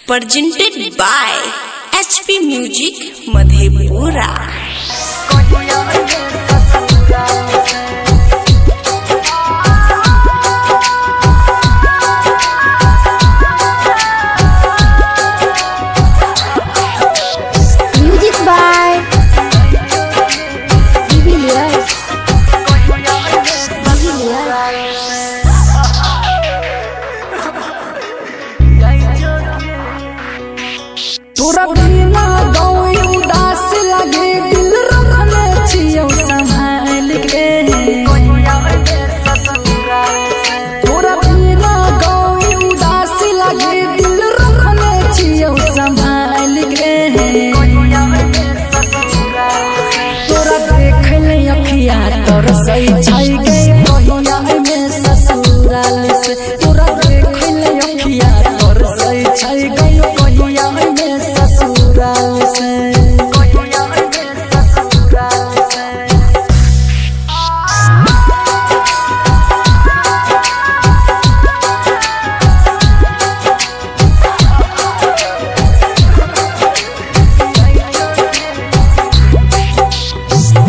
presented by HP Music Madhepura। तोरा बिना गाँव उदास लगे, दिल रखने छियौ संभाल के। तोरा बिना गाँव उदास लगे, दिल रखने छियौ संभाल के। तोरा देख ले अखिया तोर सही छै गई कहिया में ससुराल से। तोरा देख ले अखिया तोर सही छै गई कहिया में ससुराल से।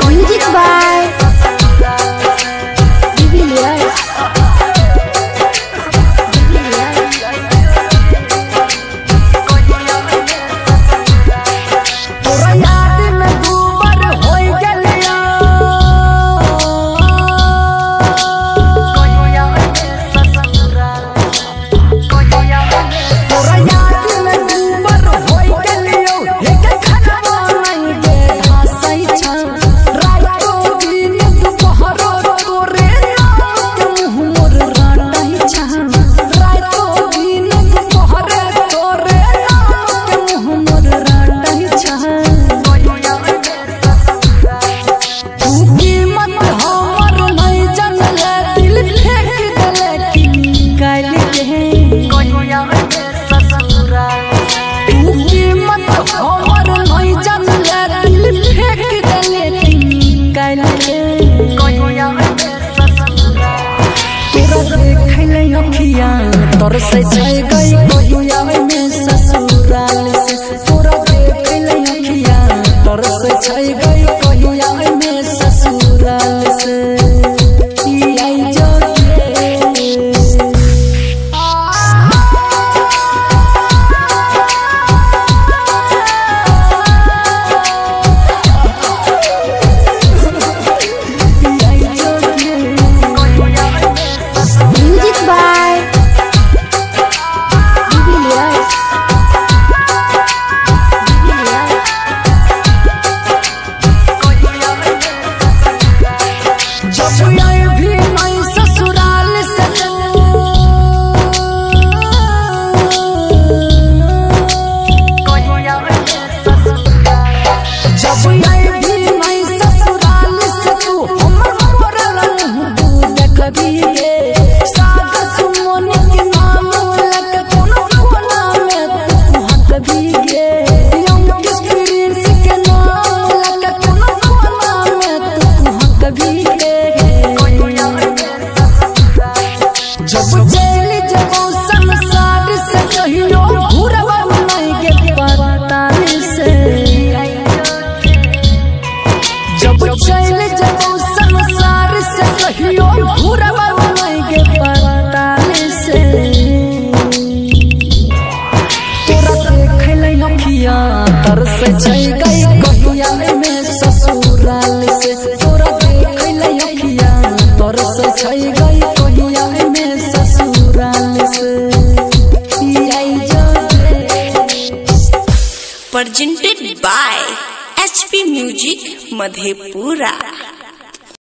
म्यूजिक बाय तोर से छै गई कहिया में ससुराल से। तोरा देख ले अखिया तोर से छै गई कहिया में ससुराल से। आई जो म्यूजिक बाय तोर से छै गई कहिया में ससुराल से। तोरा देख ले अखिया तोर से छै गई कहिया में ससुराल से। आई जो presented by HP Music Madhepura।